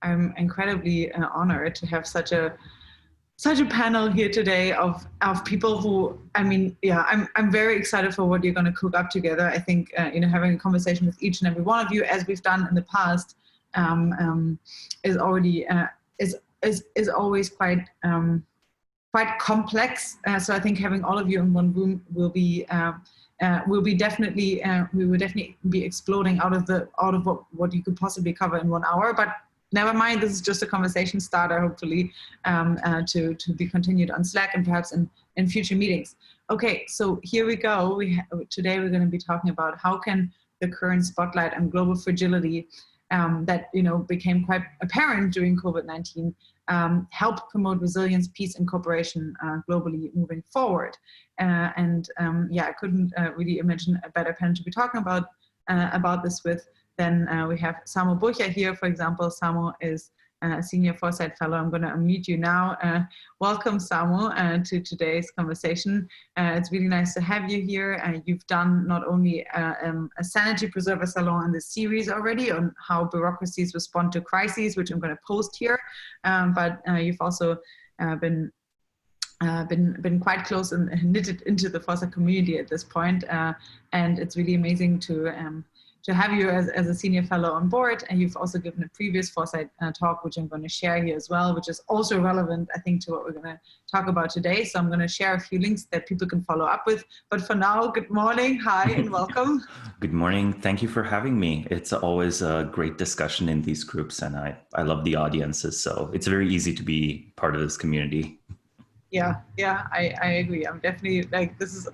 I'm incredibly honored to have such a panel here today of people who, I mean, yeah, I'm very excited for what you're going to cook up together. I think having a conversation with each and every one of you, as we've done in the past, is already is always quite complex. So I think having all of you in one room will be definitely we will definitely be exploding out of what you could possibly cover in 1 hour. But never mind, this is just a conversation starter, hopefully, to be continued on Slack and perhaps in future meetings. Okay, so here we go. Today we're going to be talking about how can the current spotlight on global fragility that became quite apparent during COVID-19 help promote resilience, peace, and cooperation globally moving forward. I couldn't really imagine a better panel to be talking about this with. Then we have Samo Burja here, for example. Samo is a Senior Foresight Fellow. I'm going to unmute you now. Welcome, Samo, to today's conversation. It's really nice to have you here. You've done not only a Sanity Preserver Salon in this series already on how bureaucracies respond to crises, which I'm going to post here, but you've also been quite close and knitted into the Foresight community at this point, and it's really amazing to have you as a senior fellow on board. And you've also given a previous Foresight talk, which I'm going to share here as well, which is also relevant, I think, to what we're going to talk about today. So I'm going to share a few links that people can follow up with. But for now, good morning, hi, and welcome. Good morning. Thank you for having me. It's always a great discussion in these groups, and I love the audiences. So it's very easy to be part of this community. Yeah, I agree. I'm definitely this is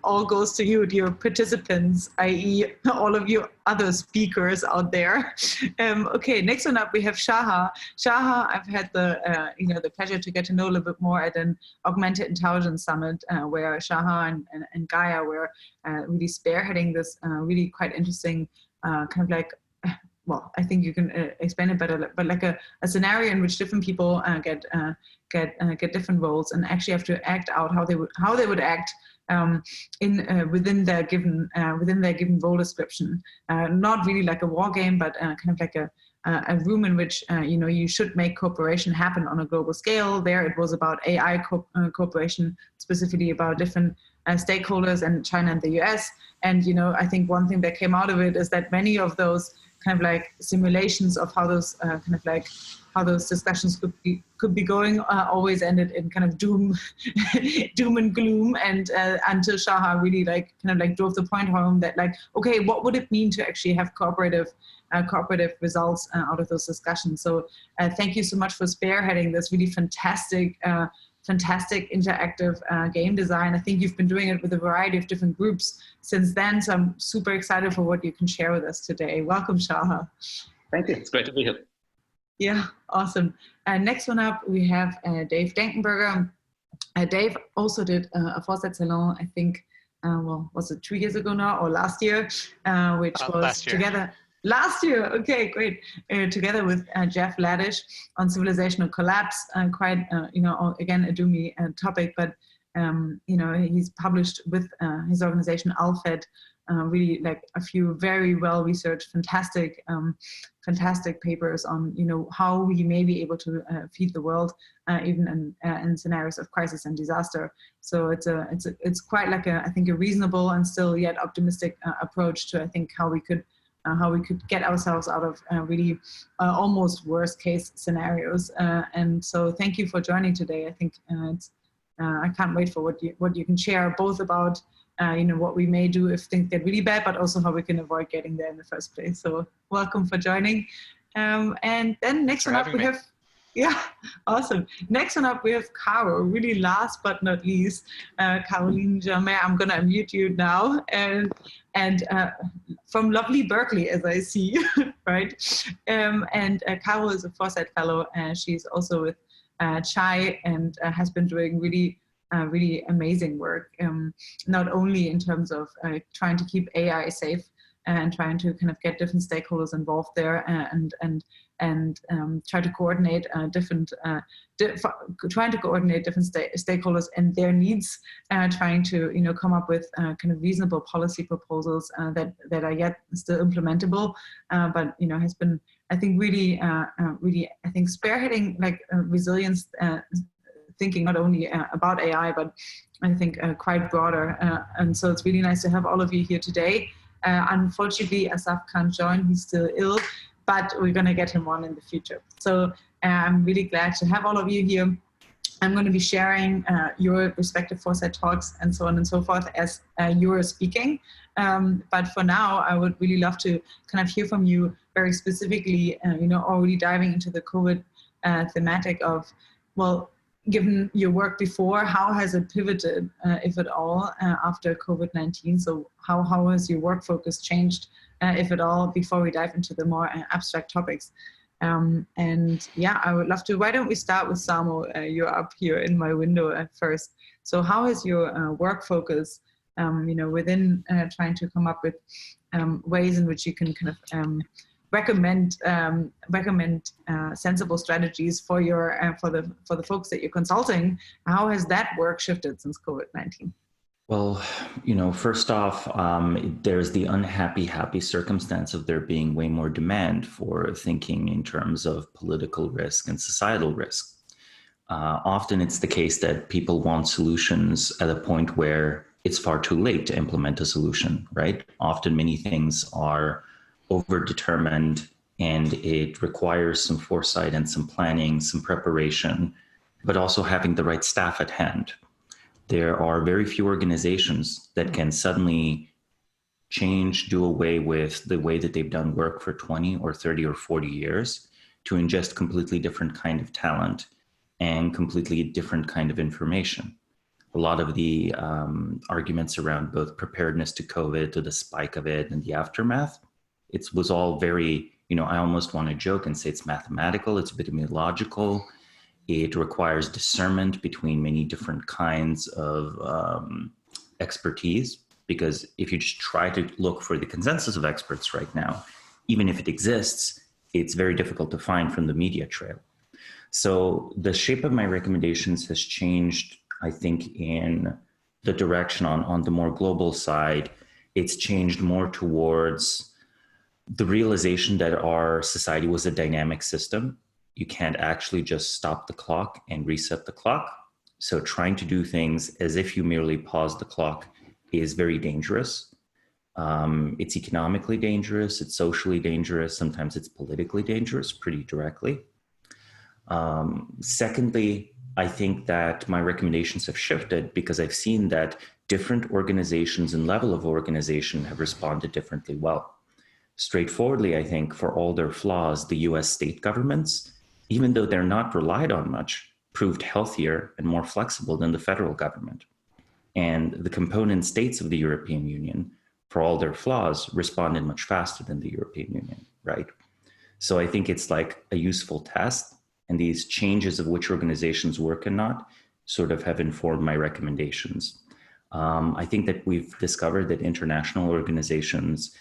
all goes to you, dear participants, i.e. all of you other speakers out there. Okay, next one up we have Shahar. Shahar, I've had the pleasure to get to know a little bit more at an Augmented Intelligence Summit where Shahar and Gaia were really spearheading this really quite interesting well, I think you can explain it better, but like a scenario in which different people get different roles and actually have to act out how they would act within their given role description. Not really like a war game, but kind of like a room in which you should make cooperation happen on a global scale. There it was about AI cooperation, specifically about different stakeholders and China and the US. And I think one thing that came out of it is that many of those kind of like simulations of how those how those discussions could be going always ended in kind of doom and gloom, and until Shahar really drove the point home that okay, what would it mean to actually have cooperative results out of those discussions? So thank you so much for spearheading this really fantastic interactive game design. I think you've been doing it with a variety of different groups since then, so I'm super excited for what you can share with us today. Welcome, Shahar. Thank you. It's great to be here. Yeah, awesome. Next one up, we have Dave Denkenberger. Dave also did a Foresight Salon, I think, well, was it 2 years ago now or last year, which was together. Last year, okay, great. Together with Jeff Laddish on civilizational collapse, quite, again, a doomy topic, but, he's published with his organization ALLFED, really a few very well-researched, fantastic papers on, how we may be able to feed the world, even in scenarios of crisis and disaster. So it's quite I think, a reasonable and still yet optimistic approach to, I think, how we could get ourselves out of really almost worst case scenarios. And so thank you for joining today. I think I can't wait for what you can share, both about what we may do if things get really bad, but also how we can avoid getting there in the first place. So welcome for joining. And then next one up we have, yeah, awesome. Next one up we have Caro, really last but not least, Caroline Jeanmaire. I'm gonna unmute you now, and from lovely Berkeley, as I see, right? And Caro is a Foresight Fellow, and she's also with Chai, and has been doing really amazing work, not only in terms of trying to keep AI safe and trying to kind of get different stakeholders involved there, and try to coordinate different stakeholders and their needs, trying to come up with kind of reasonable policy proposals that are yet still implementable, but has been I think really I think spearheading like resilience thinking, not only about AI, but I think quite broader. And so it's really nice to have all of you here today. Unfortunately, Asaf can't join, he's still ill, but we're going to get him on in the future. So I'm really glad to have all of you here. I'm going to be sharing your respective foresight talks and so on and so forth as you're speaking. But for now, I would really love to kind of hear from you very specifically, already diving into the COVID thematic of, well, given your work before, how has it pivoted, if at all, after COVID-19? So how has your work focus changed, if at all, before we dive into the more abstract topics? And yeah, I would love to. Why don't we start with Samo? You're up here in my window at first. So how has your work focus, within trying to come up with ways in which you can kind of recommend sensible strategies for your for the folks that you're consulting? How has that work shifted since COVID-19? Well, first off, there's the happy circumstance of there being way more demand for thinking in terms of political risk and societal risk. Often it's the case that people want solutions at a point where it's far too late to implement a solution, right? Often many things are overdetermined and it requires some foresight and some planning, some preparation, but also having the right staff at hand. There are very few organizations that can suddenly do away with the way that they've done work for 20 or 30 or 40 years to ingest completely different kind of talent and completely different kind of information. A lot of the arguments around both preparedness to COVID, to the spike of it and the aftermath, it was all very, I almost want to joke and say it's mathematical, it's epidemiological. It requires discernment between many different kinds of expertise, because if you just try to look for the consensus of experts right now, even if it exists, it's very difficult to find from the media trail. So the shape of my recommendations has changed, I think, in the direction on the more global side. It's changed more towards the realization that our society was a dynamic system. You can't actually just stop the clock and reset the clock. So trying to do things as if you merely pause the clock is very dangerous. It's economically dangerous, it's socially dangerous, sometimes it's politically dangerous, pretty directly. Secondly, I think that my recommendations have shifted because I've seen that different organizations and level of organization have responded differently well. Straightforwardly, I think, for all their flaws, the US state governments, even though they're not relied on much, proved healthier and more flexible than the federal government. And the component states of the European Union, for all their flaws, responded much faster than the European Union, right? So I think it's like a useful test, and these changes of which organizations work and not sort of have informed my recommendations. I think that we've discovered that international organizations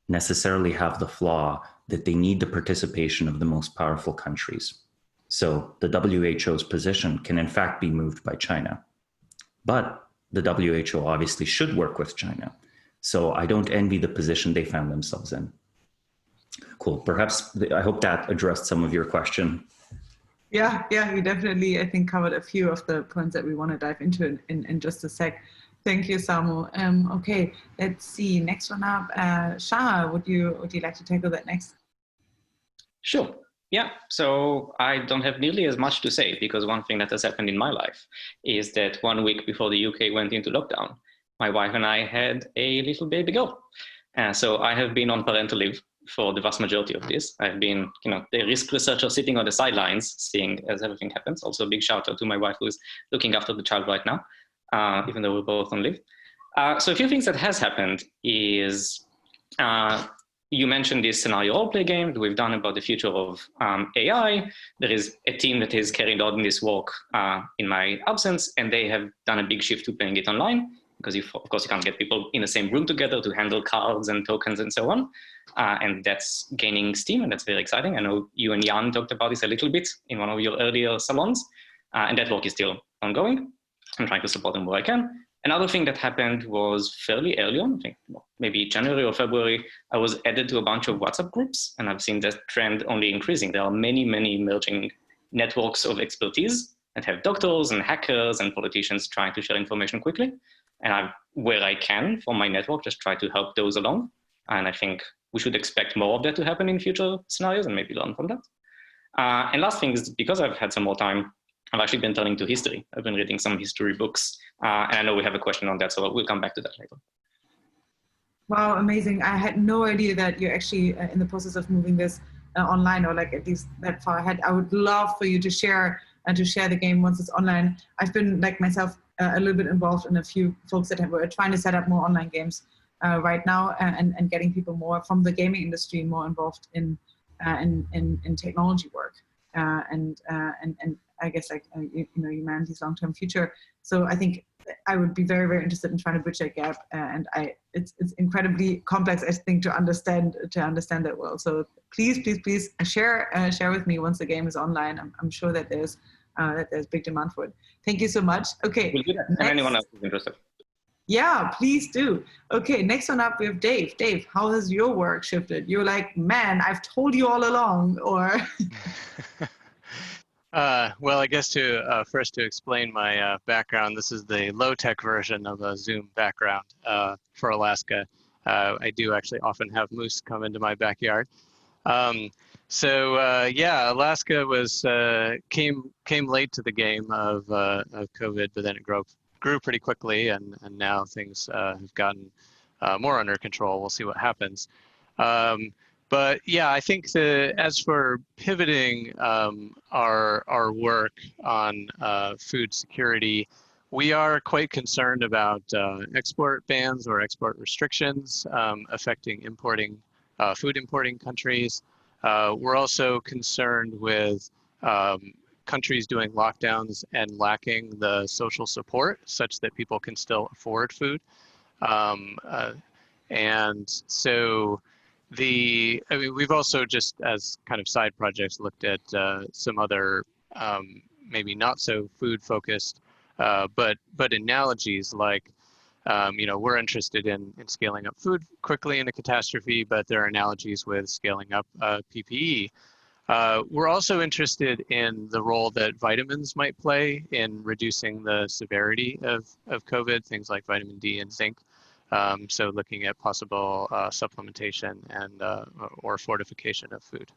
necessarily have the flaw that they need the participation of the most powerful countries. So the WHO's position can in fact be moved by China, but the WHO obviously should work with China. So I don't envy the position they found themselves in. Cool, perhaps, I hope that addressed some of your question. Yeah, we definitely, I think, covered a few of the points that we want to dive into in just a sec. Thank you, Samo. Okay, let's see. Next one up, Shahar, would you like to tackle that next? Sure. Yeah. So I don't have nearly as much to say, because one thing that has happened in my life is that 1 week before the UK went into lockdown, my wife and I had a little baby girl. So I have been on parental leave for the vast majority of this. I've been, the risk researcher sitting on the sidelines, seeing as everything happens. Also a big shout out to my wife who's looking after the child right now. Even though we're both on leave. So a few things that has happened is, you mentioned this scenario role-play game that we've done about the future of AI. There is a team that is carried on this work in my absence, and they have done a big shift to playing it online, because of course you can't get people in the same room together to handle cards and tokens and so on. And that's gaining steam, and that's very exciting. I know you and Jan talked about this a little bit in one of your earlier salons, and that work is still ongoing. I'm trying to support them where I can. Another thing that happened was fairly early on, I think maybe January or February, I was added to a bunch of WhatsApp groups, and I've seen that trend only increasing. There are many, many emerging networks of expertise that have doctors and hackers and politicians trying to share information quickly. And where I can from my network, just try to help those along. And I think we should expect more of that to happen in future scenarios and maybe learn from that. And last thing is, because I've had some more time, I've actually been turning to history. I've been reading some history books, and I know we have a question on that, so we'll come back to that later. Wow, amazing. I had no idea that you're actually in the process of moving this online, or like at least that far ahead. I would love for you to share the game once it's online. I've been, like myself, a little bit involved in a few folks that were trying to set up more online games right now, and getting people more from the gaming industry more involved in technology work, and I guess humanity's long-term future. So I think I would be very, very interested in trying to bridge that gap, and it's incredibly complex, I think, to understand that well. So please share with me once the game is online. I'm sure that there's big demand for it. Thank you so much. Okay. We'll do that. And anyone else is interested. Yeah, please do. Okay, next one up we have Dave. Dave, how has your work shifted? You're like, man, I've told you all along, or? Well, I guess first to explain my background, this is the low-tech version of a Zoom background for Alaska. I do actually often have moose come into my backyard. Yeah, Alaska came late to the game of COVID, but then it grew pretty quickly, and now things have gotten more under control. We'll see what happens. But yeah, I think as for pivoting our work on food security, we are quite concerned about export bans or export restrictions affecting food importing countries. We're also concerned with countries doing lockdowns and lacking the social support such that people can still afford food. And so we've also, just as kind of side projects, looked at some other maybe not so food focused, but analogies like, we're interested in scaling up food quickly in a catastrophe, but there are analogies with scaling up PPE. We're also interested in the role that vitamins might play in reducing the severity of COVID, things like vitamin D and zinc. So looking at possible supplementation and or fortification of food.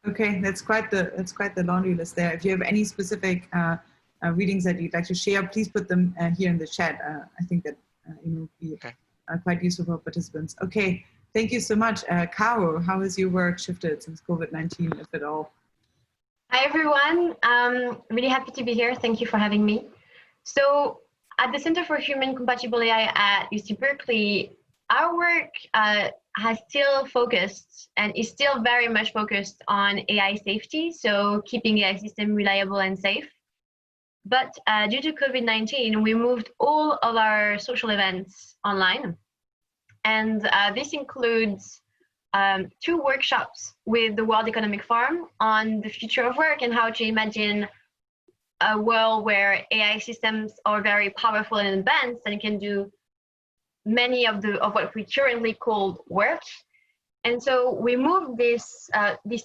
Okay, that's quite the laundry list there. If you have any specific readings that you'd like to share, please put them here in the chat. I think that will be quite useful for participants. Okay, thank you so much. Caro, how has your work shifted since COVID-19, if at all? Hi, everyone. Really happy to be here. Thank you for having me. So at the Center for Human Compatible AI at UC Berkeley, our work has still focused and is still very much focused on AI safety, so keeping AI system reliable and safe. But due to COVID-19, we moved all of our social events online. And this includes 2 workshops with the World Economic Forum on the future of work and how to imagine a world where AI systems are very powerful and advanced and can do many of what we currently call work. And so we moved these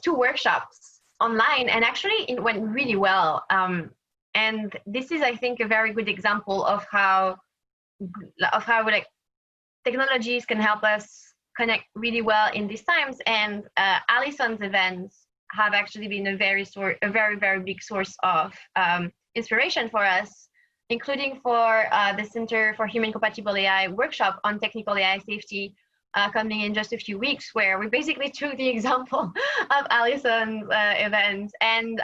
2 workshops online, and actually it went really well. And this is, I think, a very good example of how like technologies can help us connect really well in these times. And Allison's events have actually been a very, very big source of inspiration for us, including for the Center for Human Compatible AI workshop on technical AI safety coming in just a few weeks, where we basically took the example of Allison's event. And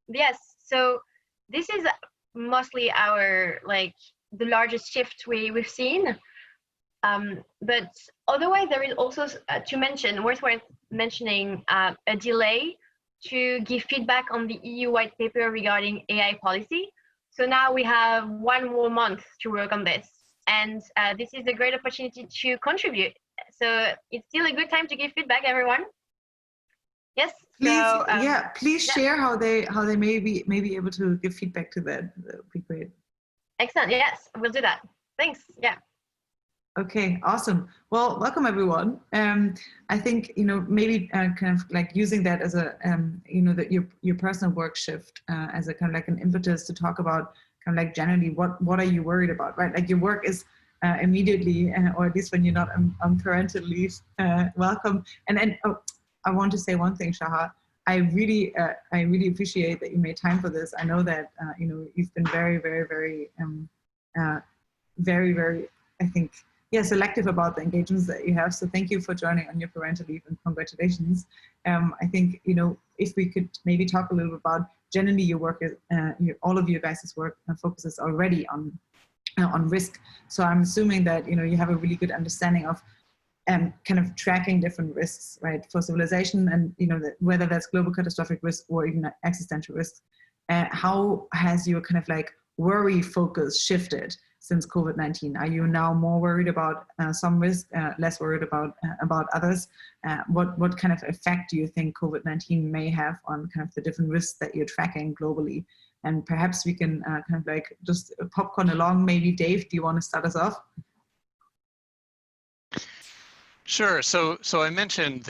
yes, so this is mostly the largest shift we've seen. But otherwise, there is also worth mentioning a delay to give feedback on the EU white paper regarding AI policy. So now we have 1 more month to work on this. And this is a great opportunity to contribute. So it's still a good time to give feedback, everyone. Yes. Please share how they may be able to give feedback to that. That would be great. Excellent. Yes, we'll do that. Thanks. Yeah. Okay, awesome. Well, welcome everyone. I think, maybe kind of like using that as a, that your personal work shift as a kind of like an impetus to talk about kind of like generally what are you worried about, right? Like your work is immediately, or at least when you're not on parental leave, welcome. And then I want to say one thing, Shahar. I really appreciate that you made time for this. I know that you've been very, very, very, very, very, I think, selective about the engagements that you have. So thank you for joining on your parental leave, and congratulations. I think, if we could maybe talk a little bit about generally your work, all of you guys' work focuses already on risk. So I'm assuming that, you have a really good understanding of kind of tracking different risks, right, for civilization, and, whether that's global catastrophic risk or even existential risks. How has your kind of like worry focus shifted since COVID-19? Are you now more worried about some risk, less worried about others? What kind of effect do you think COVID-19 may have on kind of the different risks that you're tracking globally? And perhaps we can kind of like just popcorn along. Maybe Dave, do you want to start us off? Sure. So I mentioned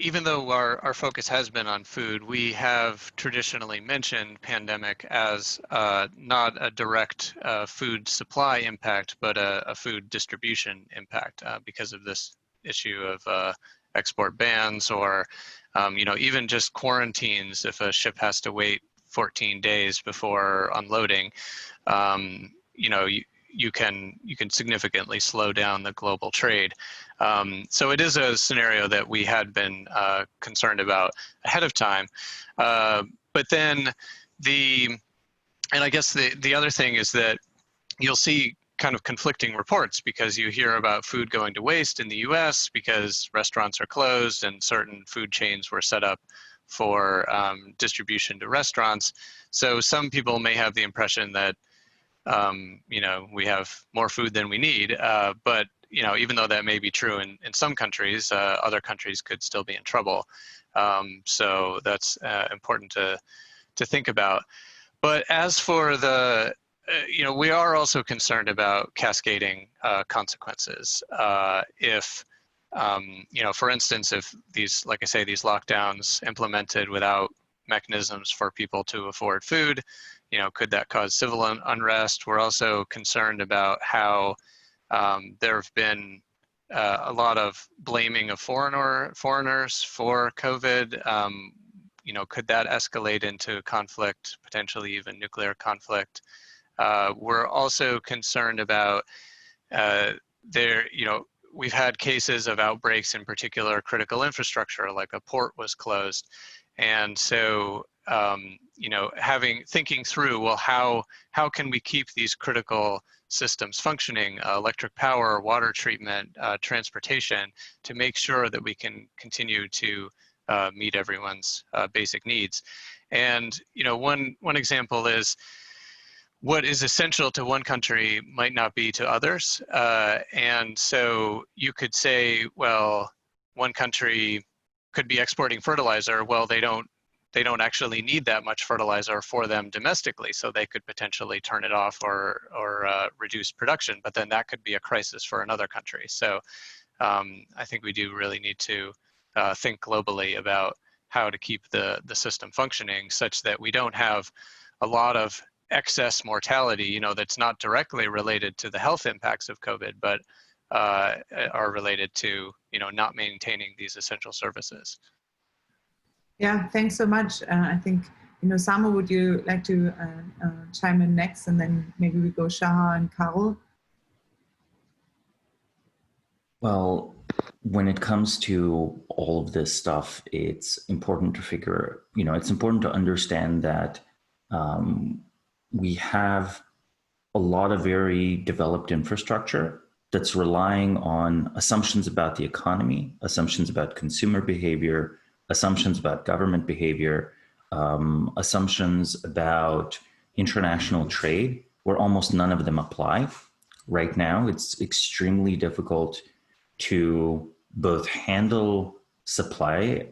even though our focus has been on food, we have traditionally mentioned pandemic as not a direct food supply impact, but a food distribution impact because of this issue of export bans, or even just quarantines. If a ship has to wait 14 days before unloading, you can significantly slow down the global trade. So it is a scenario that we had been concerned about ahead of time. But then and I guess the other thing is that you'll see kind of conflicting reports, because you hear about food going to waste in the US because restaurants are closed and certain food chains were set up for distribution to restaurants. So some people may have the impression that we have more food than we need, but even though that may be true in some countries, other countries could still be in trouble. So that's important to think about. But as for we are also concerned about cascading consequences. If for instance, if these, like I say, these lockdowns implemented without mechanisms for people to afford food, could that cause civil unrest? We're also concerned about how there have been a lot of blaming of foreigners for COVID. Could that escalate into conflict, potentially even nuclear conflict? We're also concerned about we've had cases of outbreaks, in particular critical infrastructure, like a port was closed. And so, thinking through, well, how can we keep these critical systems functioning, electric power, water treatment, transportation, to make sure that we can continue to meet everyone's basic needs. And one example is, what is essential to one country might not be to others. And so you could say, well, one country could be exporting fertilizer. Well, they don't actually need that much fertilizer for them domestically, so they could potentially turn it off or reduce production, but then that could be a crisis for another country. So I think we do really need to think globally about how to keep the system functioning such that we don't have a lot of excess mortality, that's not directly related to the health impacts of COVID, but are related to, not maintaining these essential services. Yeah, thanks so much. I think, Samo, would you like to chime in next, and then maybe we go Shahar and Carol? Well, when it comes to all of this stuff, it's important to it's important to understand that we have a lot of very developed infrastructure that's relying on assumptions about the economy, assumptions about consumer behavior, assumptions about government behavior, assumptions about international trade, where almost none of them apply. Right now, it's extremely difficult to both handle supply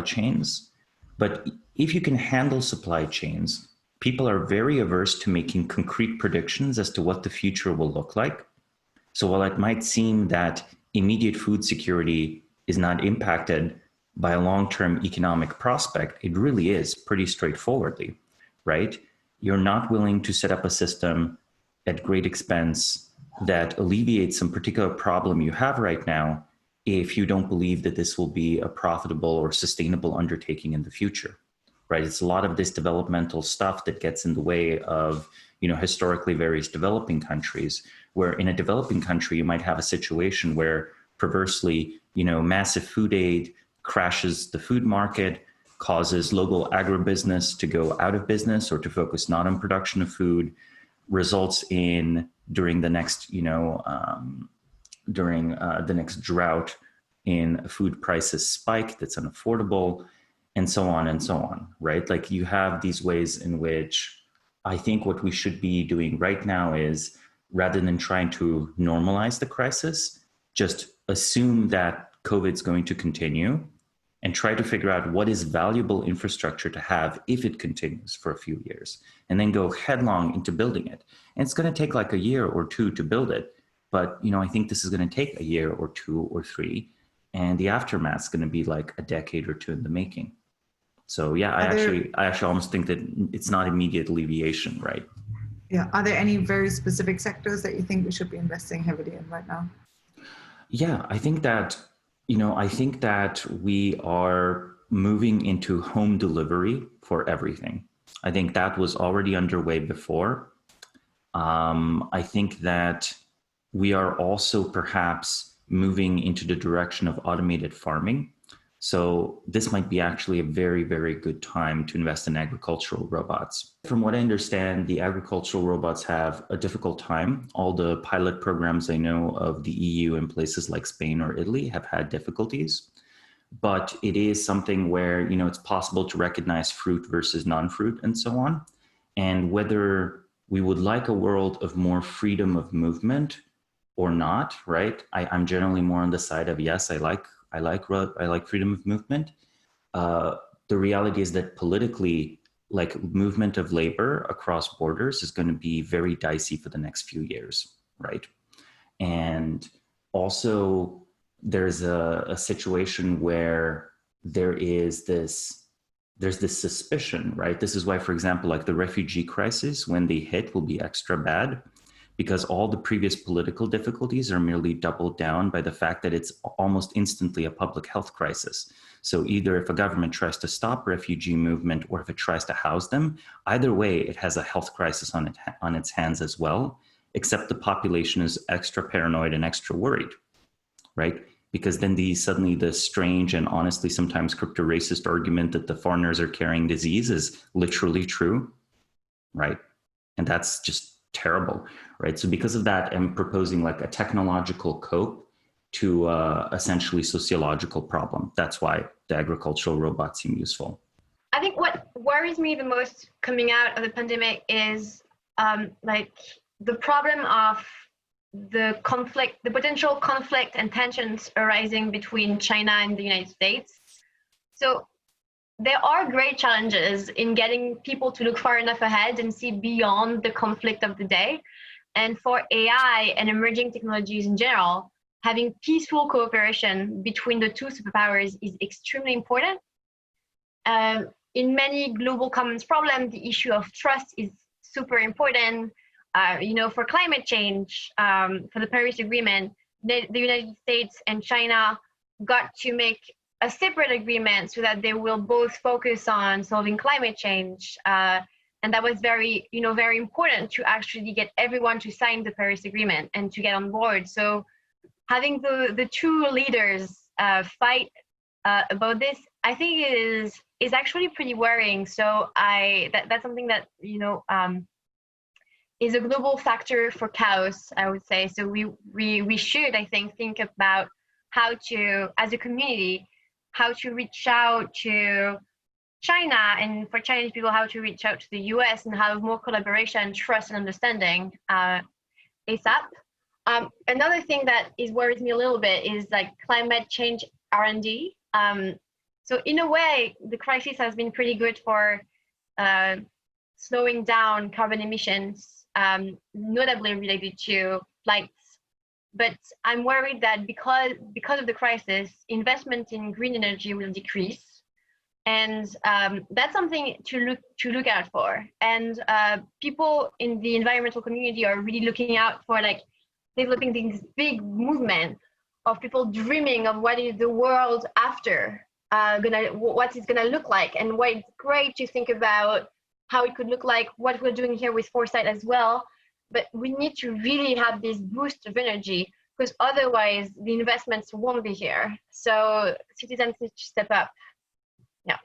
chains, but if you can handle supply chains, people are very averse to making concrete predictions as to what the future will look like. So while it might seem that immediate food security is not impacted by a long-term economic prospect, it really is pretty straightforwardly, right? You're not willing to set up a system at great expense that alleviates some particular problem you have right now if you don't believe that this will be a profitable or sustainable undertaking in the future, right? It's a lot of this developmental stuff that gets in the way of, historically various developing countries, where in a developing country, you might have a situation where perversely, massive food aid crashes the food market, causes local agribusiness to go out of business or to focus not on production of food, results in during the next drought in food prices spike that's unaffordable, and so on, right? Like you have these ways in which I think what we should be doing right now is, rather than trying to normalize the crisis, just assume that COVID's going to continue and try to figure out what is valuable infrastructure to have if it continues for a few years, and then go headlong into building it. And it's going to take like a year or two to build it. But, I think this is going to take a year or two or three, and the aftermath is going to be like a decade or two in the making. So yeah, I actually almost think that it's not immediate alleviation, right? Yeah. Are there any very specific sectors that you think we should be investing heavily in right now? Yeah, I think that, we are moving into home delivery for everything. I think that was already underway before. I think that we are also perhaps moving into the direction of automated farming. So this might be actually a very, very good time to invest in agricultural robots. From what I understand, the agricultural robots have a difficult time. All the pilot programs I know of the EU in places like Spain or Italy have had difficulties. But it is something where, it's possible to recognize fruit versus non-fruit and so on. And whether we would like a world of more freedom of movement or not, right? I'm generally more on the side of yes, I like freedom of movement. The reality is that politically, like movement of labor across borders is going to be very dicey for the next few years, right? And also there's a situation where there's this suspicion, right? This is why, for example, like the refugee crisis, when they hit, will be extra bad, because all the previous political difficulties are merely doubled down by the fact that it's almost instantly a public health crisis. So either if a government tries to stop refugee movement or if it tries to house them, either way, it has a health crisis on its hands as well, except the population is extra paranoid and extra worried, right? Because then suddenly the strange and honestly sometimes crypto-racist argument that the foreigners are carrying disease is literally true, right? And that's just terrible, right? So because of that, I'm proposing like a technological cope to essentially sociological problem. That's why the agricultural robots seem useful. I think what worries me the most coming out of the pandemic is like the problem of the conflict, the potential conflict and tensions arising between China and the United States. So there are great challenges in getting people to look far enough ahead and see beyond the conflict of the day. And for AI and emerging technologies in general, having peaceful cooperation between the two superpowers is extremely important. In many global commons problems, the issue of trust is super important. For climate change, for the Paris Agreement, the United States and China got to make a separate agreement so that they will both focus on solving climate change. And that was very important to actually get everyone to sign the Paris Agreement and to get on board. So having the two leaders fight about this, I think is actually pretty worrying. So that's something that, is a global factor for chaos, I would say. So we should, I think about how to, as a community, how to reach out to China, and for Chinese people, how to reach out to the US and have more collaboration, trust, and understanding ASAP. Another thing that worries me a little bit is like climate change R&D. So in a way, the crisis has been pretty good for slowing down carbon emissions, notably related to flights. But I'm worried that because of the crisis, investment in green energy will decrease, and that's something to look out for. And people in the environmental community are really looking out for like developing this big movement of people dreaming of what is the world after what it's gonna look like, and why it's great to think about how it could look like, what we're doing here with Foresight as well. But we need to really have this boost of energy, because otherwise the investments won't be here. So citizens need to step up. Yeah.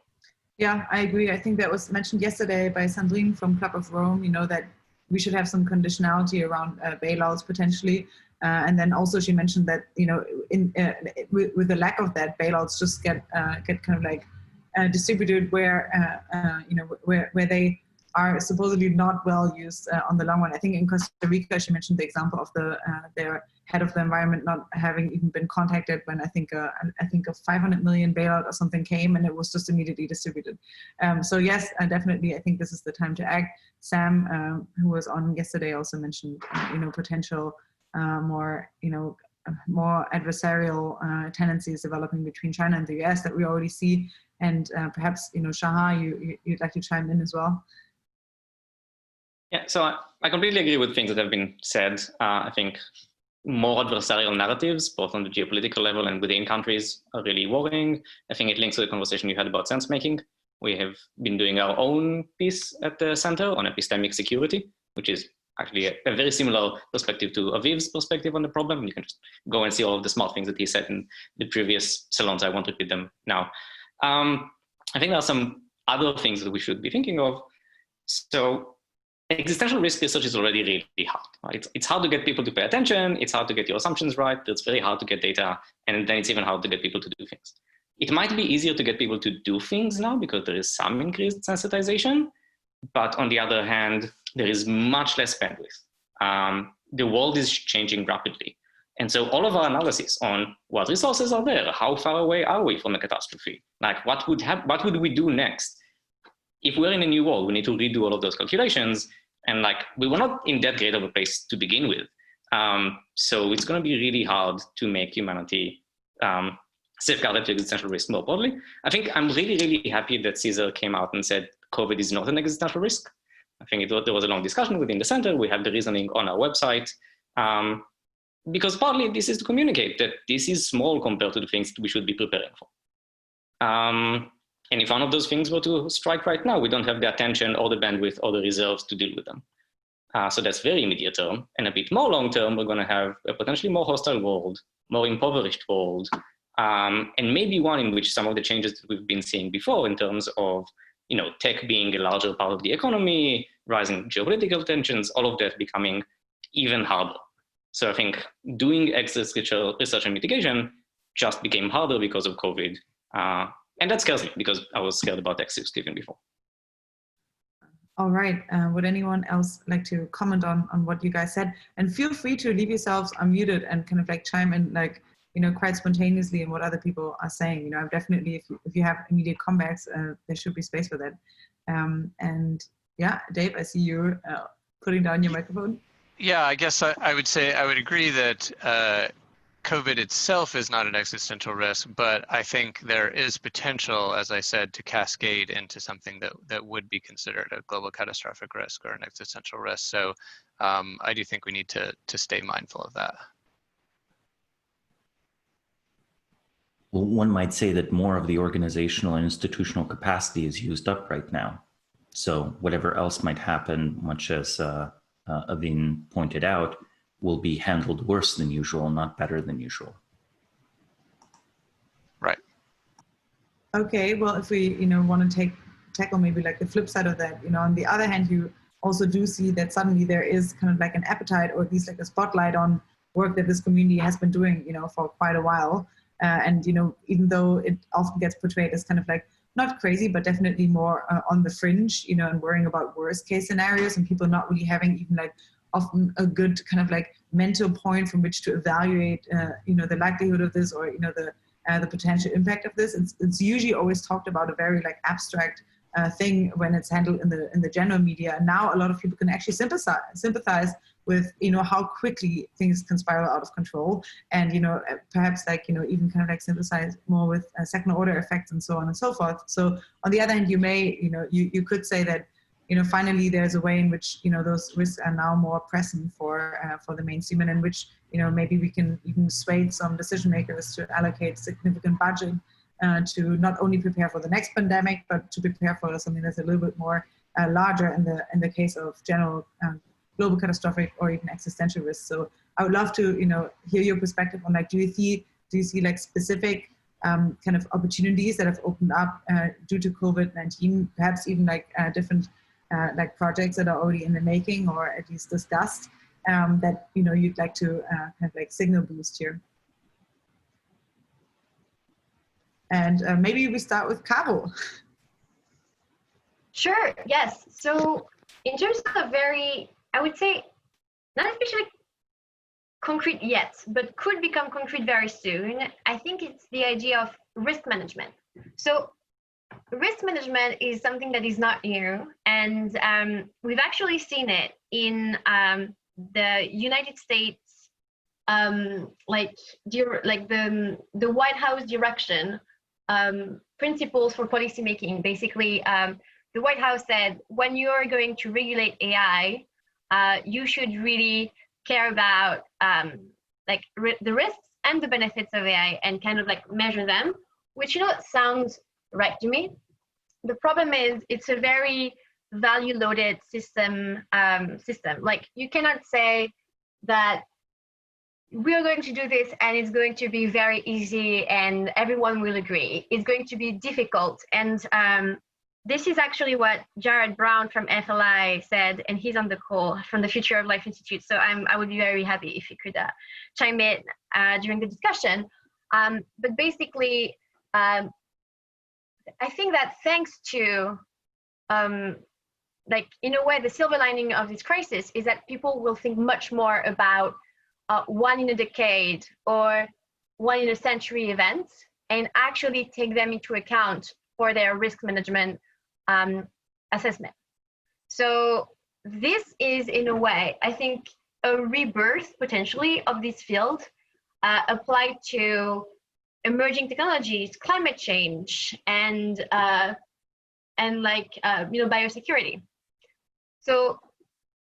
Yeah, I agree. I think that was mentioned yesterday by Sandrine from Club of Rome, you know, that we should have some conditionality around bailouts potentially. And then also she mentioned that, you know, with the lack of that, bailouts just get kind of like distributed where, you know, where they are supposedly not well used on the long run. I think in Costa Rica, she mentioned the example of their head of the environment not having even been contacted when I think a 500 million bailout or something came, and it was just immediately distributed. So yes, definitely, I think this is the time to act. Sam, who was on yesterday, also mentioned, you know, potential more adversarial tendencies developing between China and the US that we already see. And perhaps, you know, Shahar, you'd like to chime in as well? Yeah, so I completely agree with things that have been said. I think more adversarial narratives, both on the geopolitical level and within countries, are really worrying. I think it links to the conversation you had about sense making. We have been doing our own piece at the center on epistemic security, which is actually a very similar perspective to Aviv's perspective on the problem. You can just go and see all of the smart things that he said in the previous salons. I won't repeat them now. I think there are some other things that we should be thinking of. So existential risk research is already really hard. Right? It's hard to get people to pay attention. It's hard to get your assumptions right. It's very hard to get data. And then it's even hard to get people to do things. It might be easier to get people to do things now because there is some increased sensitization. But on the other hand, there is much less bandwidth. The world is changing rapidly. And so all of our analysis on what resources are there, how far away are we from a catastrophe? Like what would we do next? If we're in a new world, we need to redo all of those calculations. And like, we were not in that great of a place to begin with. So it's gonna be really hard to make humanity safeguarded to existential risk more broadly. I think I'm really, really happy that Cesar came out and said COVID is not an existential risk. I think there was a long discussion within the center. We have the reasoning on our website. Because partly this is to communicate that this is small compared to the things that we should be preparing for. And if one of those things were to strike right now, we don't have the attention or the bandwidth or the reserves to deal with them. So that's very immediate term. And a bit more long term, we're going to have a potentially more hostile world, more impoverished world, and maybe one in which some of the changes that we've been seeing before in terms of, you know, tech being a larger part of the economy, rising geopolitical tensions, all of that becoming even harder. So I think doing existential research and mitigation just became harder because of COVID. And that scares me because I was scared about X6 even before. All right. Would anyone else like to comment on what you guys said? And feel free to leave yourselves unmuted and kind of like chime in, like, you know, quite spontaneously in what other people are saying. You know, definitely if you have immediate comebacks, there should be space for that. And yeah, Dave, I see you putting down your microphone. Yeah, I guess I would say I would agree that COVID itself is not an existential risk, but I think there is potential, as I said, to cascade into something that would be considered a global catastrophic risk or an existential risk. So I do think we need to stay mindful of that. Well, one might say that more of the organizational and institutional capacity is used up right now. So whatever else might happen, much as Avin pointed out, will be handled worse than usual, not better than usual. Right. Okay, well, if we, you know, want to tackle maybe like the flip side of that, you know, on the other hand, you also do see that suddenly there is kind of like an appetite, or at least like a spotlight on work that this community has been doing, you know, for quite a while. And, you know, even though it often gets portrayed as kind of like not crazy, but definitely more on the fringe, you know, and worrying about worst case scenarios and people not really having even like often a good kind of like mental point from which to evaluate, you know, the likelihood of this, or, you know, the potential impact of this. It's usually always talked about a very like abstract thing when it's handled in the general media. And now a lot of people can actually sympathize with, you know, how quickly things can spiral out of control, and, you know, perhaps like, you know, even kind of like sympathize more with second order effects and so on and so forth. So on the other hand, you may, you know, you could say that, you know, finally there's a way in which, you know, those risks are now more present for the mainstream, and in which, you know, maybe we can even sway some decision makers to allocate significant budget to not only prepare for the next pandemic, but to prepare for something that's a little bit more larger in the case of general global catastrophic or even existential risks. So I would love to, you know, hear your perspective on, like, do you see like specific kind of opportunities that have opened up due to COVID-19, perhaps even like different like projects that are already in the making or at least discussed that, you know, you'd like to kind of like signal boost here? And maybe we start with Caro. Sure, yes. So in terms of very, I would say, not especially concrete yet, but could become concrete very soon, I think it's the idea of risk management. So risk management is something that is not new, and we've actually seen it in the United States, like the White House direction principles for policymaking. Basically, the White House said, when you're going to regulate AI, you should really care about the risks and the benefits of AI and kind of like measure them, which, you know, sounds right to me. The problem is it's a very value loaded system. Like, you cannot say that we're going to do this and it's going to be very easy and everyone will agree. It's going to be difficult. And this is actually what Jared Brown from FLI said, and he's on the call from the Future of Life Institute. So I would be very happy if you could chime in during the discussion. But basically, I think that thanks to, like, in a way, the silver lining of this crisis is that people will think much more about one in a decade or one in a century events, and actually take them into account for their risk management assessment. So this is, in a way, I think, a rebirth potentially of this field applied to emerging technologies, climate change, and like you know, biosecurity. So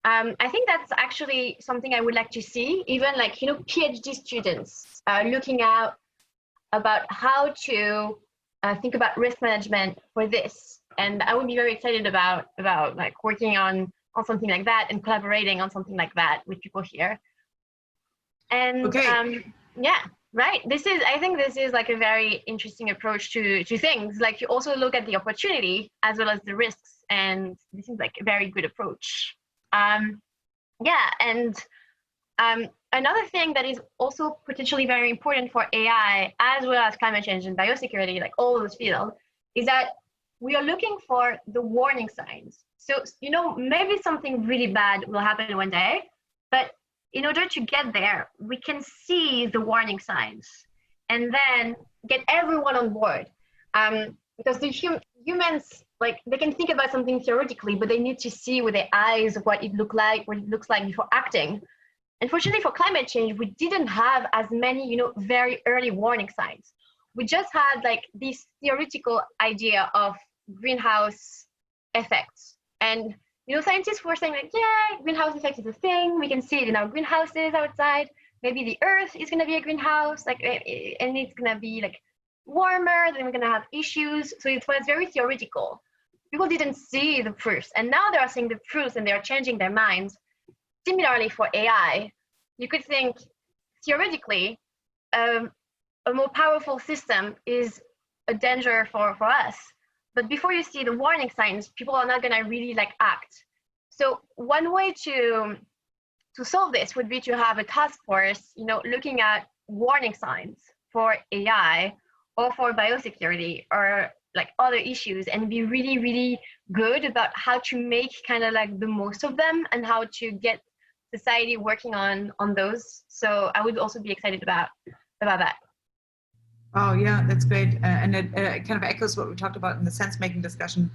I think that's actually something I would like to see, even like, you know, PhD students looking out about how to think about risk management for this. And I would be very excited about like working on something like that and collaborating on something like that with people here. And Okay. yeah, right. I think this is like a very interesting approach to things. Like, you also look at the opportunity as well as the risks, and this seems like a very good approach. Yeah, and another thing that is also potentially very important for AI as well as climate change and biosecurity, like all those fields, is that we are looking for the warning signs. So, you know, maybe something really bad will happen one day, but in order to get there, we can see the warning signs and then get everyone on board. Because the humans, like, they can think about something theoretically, but they need to see with their eyes what it looks like before acting. Unfortunately, for climate change, we didn't have as many, you know, very early warning signs. We just had like this theoretical idea of greenhouse effects. And, you know, scientists were saying like, yeah, greenhouse effect is a thing. We can see it in our greenhouses outside. Maybe the Earth is going to be a greenhouse, like, and it's going to be like warmer, then we're going to have issues. So it was very theoretical. People didn't see the proofs, and now they are seeing the proofs and they are changing their minds. Similarly for AI, you could think theoretically, a more powerful system is a danger for us. But before you see the warning signs, people are not going to really like act. So one way to solve this would be to have a task force, you know, looking at warning signs for AI or for biosecurity or like other issues, and be really, really good about how to make kind of like the most of them and how to get society working on those. So I would also be excited about that. Oh yeah, that's great, and it kind of echoes what we talked about in the sense-making discussion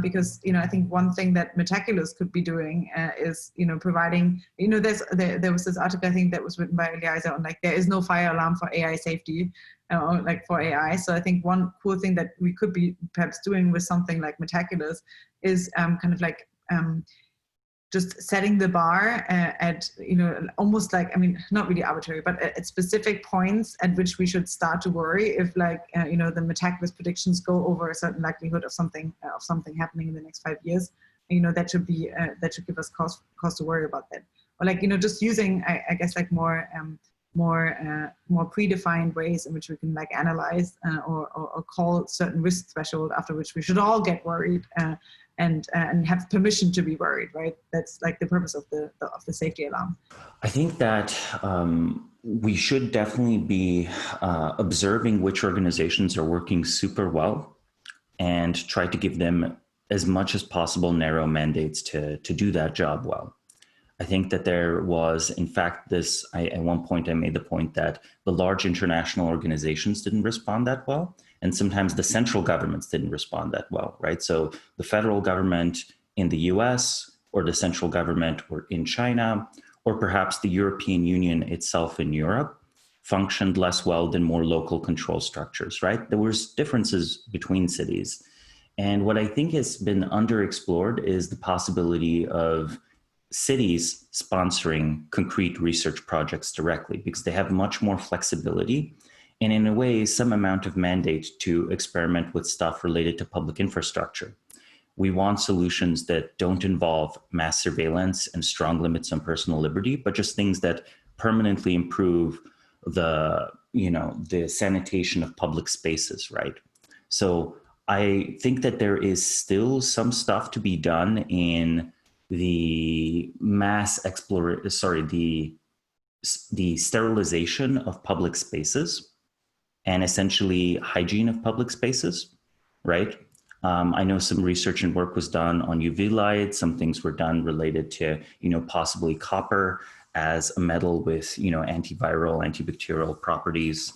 because, I think one thing that Metaculous could be doing is, providing, there was this article, I think, that was written by Eliza on, like, there is no fire alarm for AI safety, or like for AI. So I think one cool thing that we could be perhaps doing with something like Metaculous is kind of like, just setting the bar at, almost like, not really arbitrary, but at specific points at which we should start to worry if, like, the Metaculous predictions go over a certain likelihood of something happening in the next 5 years. That should give us cause to worry about that. Or, like, just using, I guess, like more predefined ways in which we can, like, analyze or call certain risk threshold after which we should all get worried. And have permission to be worried, right? That's like the purpose of the safety alarm. I think that we should definitely be observing which organizations are working super well and try to give them as much as possible narrow mandates to do that job well. I think that there was, in fact, at one point I made the point that the large international organizations didn't respond that well. And sometimes the central governments didn't respond that well, right? So the federal government in the US, or the central government or in China, or perhaps the European Union itself in Europe, functioned less well than more local control structures, right? There was differences between cities. And what I think has been underexplored is the possibility of cities sponsoring concrete research projects directly, because they have much more flexibility and, in a way, some amount of mandate to experiment with stuff related to public infrastructure. We want solutions that don't involve mass surveillance and strong limits on personal liberty, but just things that permanently improve the sanitation of public spaces, right? So I think that there is still some stuff to be done in the the sterilization of public spaces and essentially hygiene of public spaces, right? I know some research and work was done on UV light. Some things were done related to, possibly copper as a metal with, antiviral, antibacterial properties.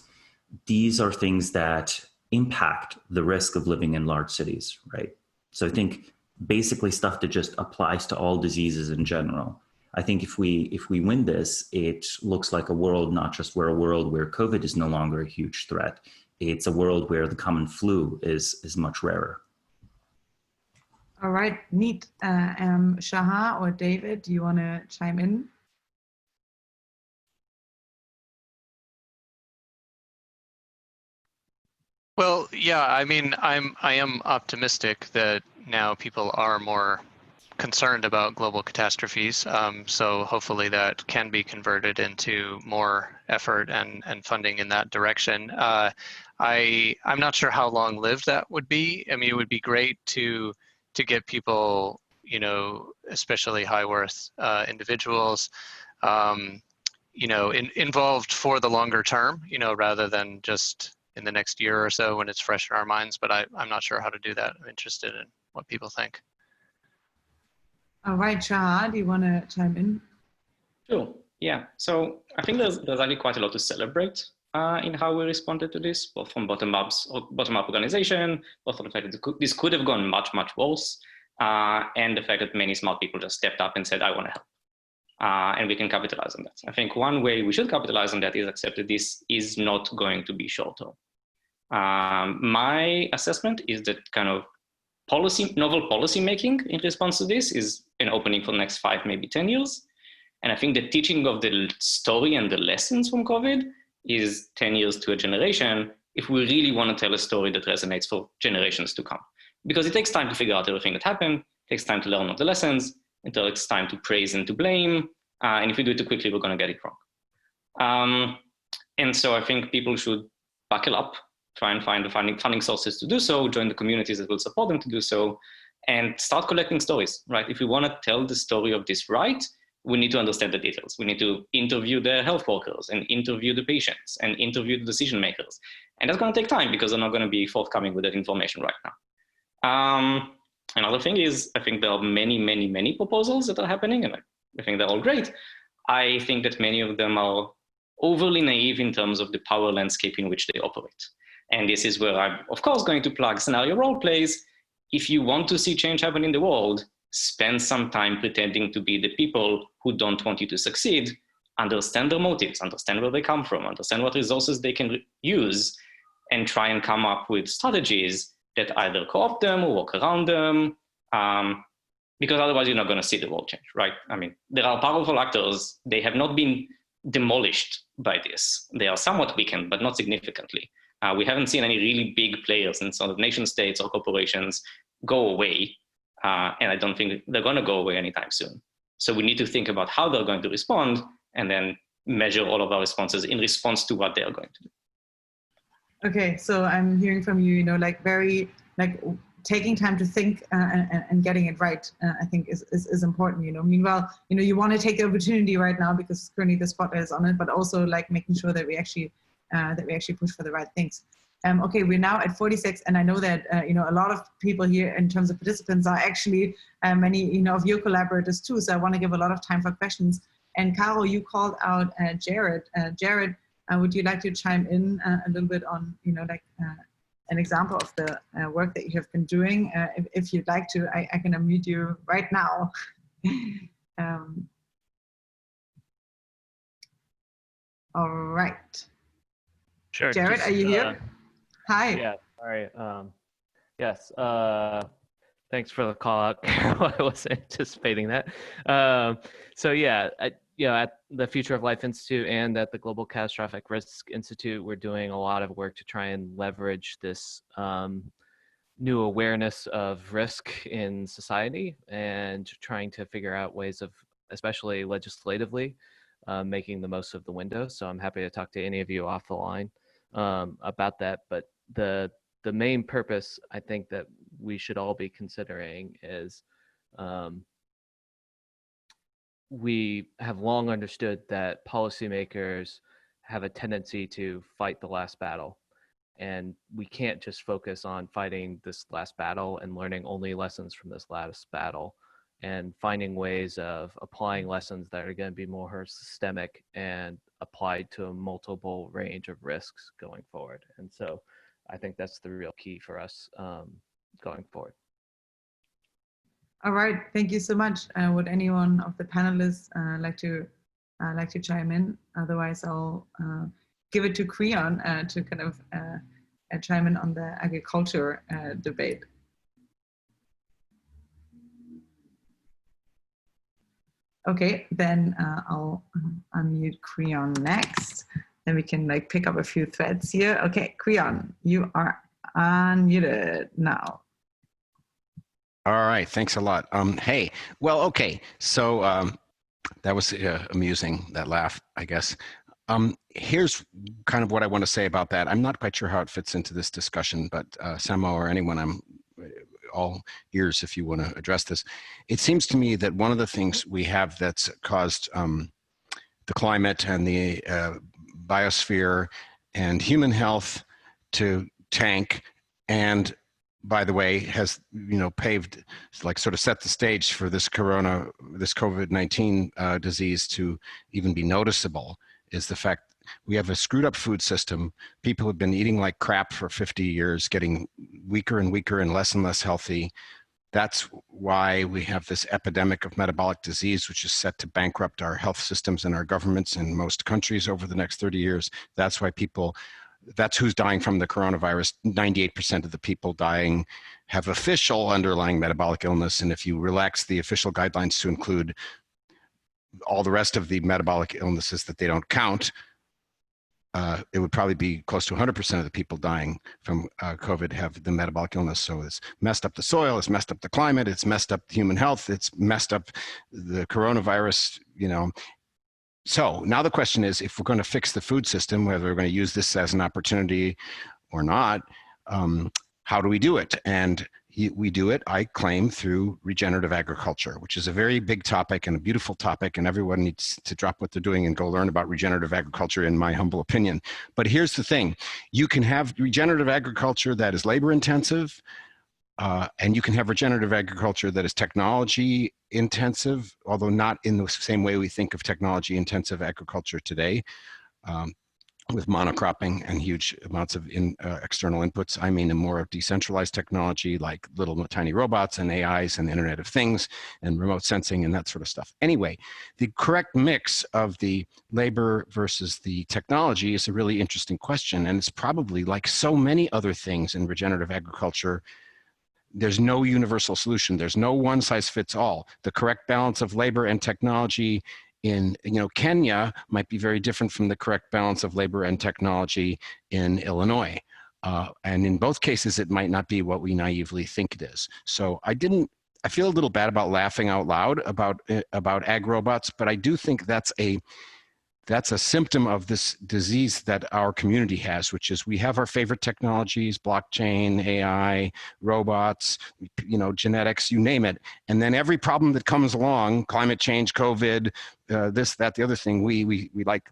These are things that impact the risk of living in large cities, right? So I think basically stuff that just applies to all diseases in general. I think if we win this, it looks like a world, not just where COVID is no longer a huge threat. It's a world where the common flu is much rarer. All right, neat. Shahar or David, do you want to chime in? Well, yeah, I mean, I am optimistic that now people are more concerned about global catastrophes. So hopefully that can be converted into more effort and funding in that direction. I'm not sure how long lived that would be. I mean, it would be great to get people, especially high worth individuals, involved for the longer term, rather than just in the next year or so when it's fresh in our minds. But I'm not sure how to do that. I'm interested in what people think. All right, Shahar, do you want to chime in? Sure. Yeah. So I think there's actually quite a lot to celebrate in how we responded to this, both from bottom-up organization, both from the fact that this could have gone much, much worse, and the fact that many smart people just stepped up and said, I want to help. And we can capitalize on that. I think one way we should capitalize on that is accept that this is not going to be short-term. My assessment is that kind of novel policy making in response to this is an opening for the next 5, maybe 10 years. And I think the teaching of the story and the lessons from COVID is 10 years to a generation if we really want to tell a story that resonates for generations to come. Because it takes time to figure out everything that happened, it takes time to learn all the lessons, it takes time to praise and to blame. And if we do it too quickly, we're going to get it wrong. And so I think people should buckle up, try and find the funding sources to do so, join the communities that will support them to do so, and start collecting stories, right? If we want to tell the story of this right, we need to understand the details. We need to interview the health workers and interview the patients and interview the decision makers. And that's going to take time because they're not going to be forthcoming with that information right now. Another thing is, I think there are many, many, many proposals that are happening, and I think they're all great. I think that many of them are overly naive in terms of the power landscape in which they operate. And this is where I'm, of course, going to plug scenario role plays. if you want to see change happen in the world, spend some time pretending to be the people who don't want you to succeed, understand their motives, understand where they come from, understand what resources they can use, and try and come up with strategies that either co-opt them or work around them, because otherwise you're not going to see the world change, right? I mean, there are powerful actors. They have not been demolished by this. They are somewhat weakened, but not significantly. We haven't seen any really big players in sort of nation states or corporations go away, and I don't think they're going to go away anytime soon. So we need to think about how they're going to respond, and then measure all of our responses in response to what they are going to do. Okay, so I'm hearing from you, you know, like very, like taking time to think and getting it right, I think is important, you know. Meanwhile, you know, you want to take the opportunity right now because currently the spotlight is on it, but also like making sure that we actually push for the right things. Okay, we're now at 46, and I know that you know, a lot of people here in terms of participants are actually many, you know, of your collaborators too. So I want to give a lot of time for questions. And Caro, you called out Jared. Jared, would you like to chime in a little bit on, you know, like an example of the work that you have been doing? If you'd like to, I can unmute you right now. All right. Sure. Jared, are you here? Hi. Yeah, sorry. Yes, thanks for the call out, Carol. I wasn't anticipating that. So yeah, you know, at the Future of Life Institute and at the Global Catastrophic Risk Institute, we're doing a lot of work to try and leverage this new awareness of risk in society and trying to figure out ways of, especially legislatively, making the most of the window. So I'm happy to talk to any of you off the line about that. But the main purpose I think that we should all be considering is we have long understood that policymakers have a tendency to fight the last battle. And we can't just focus on fighting this last battle and learning only lessons from this last battle and finding ways of applying lessons that are going to be more systemic and applied to a multiple range of risks going forward. And so I think that's the real key for us going forward. All right, thank you so much. Would anyone of the panelists like to chime in? Otherwise, I'll give it to Creon to kind of chime in on the agriculture debate. Okay, then I'll unmute Creon next. Then we can like pick up a few threads here. Okay, Creon, you are unmuted now. All right, thanks a lot. Hey, well, okay, so that was amusing, that laugh, I guess. Here's kind of what I want to say about that. I'm not quite sure how it fits into this discussion, but Samo or anyone, I'm all ears if you want to address this. It seems to me that one of the things we have that's caused the climate and the biosphere and human health to tank, and by the way, has, you know, paved, like sort of set the stage for this COVID-19 disease to even be noticeable, is the fact we have a screwed up food system. People have been eating like crap for 50 years, getting weaker and weaker and less healthy. That's why we have this epidemic of metabolic disease, which is set to bankrupt our health systems and our governments in most countries over the next 30 years. That's why that's who's dying from the coronavirus. 98% of the people dying have official underlying metabolic illness. And if you relax the official guidelines to include all the rest of the metabolic illnesses that they don't count, it would probably be close to 100% of the people dying from COVID have the metabolic illness. So it's messed up the soil, it's messed up the climate, it's messed up human health, it's messed up the coronavirus, you know. So now the question is, if we're going to fix the food system, whether we're going to use this as an opportunity or not, how do we do it? And we do it, I claim, through regenerative agriculture, which is a very big topic and a beautiful topic, and everyone needs to drop what they're doing and go learn about regenerative agriculture, in my humble opinion. But here's the thing. You can have regenerative agriculture that is labor intensive, and you can have regenerative agriculture that is technology intensive, although not in the same way we think of technology intensive agriculture today. with monocropping and huge amounts of external inputs. I mean a more decentralized technology like little tiny robots and AIs and Internet of Things and remote sensing and that sort of stuff. Anyway, the correct mix of the labor versus the technology is a really interesting question, and it's probably like so many other things in regenerative agriculture. There's no universal solution. There's no one size fits all. The correct balance of labor and technology in Kenya might be very different from the correct balance of labor and technology in Illinois. And in both cases, it might not be what we naively think it is. So I feel a little bad about laughing out loud about ag robots, but I do think that's a symptom of this disease that our community has, which is we have our favorite technologies, blockchain, AI, robots, genetics, you name it. And then every problem that comes along, climate change, COVID, this, that, the other thing, we like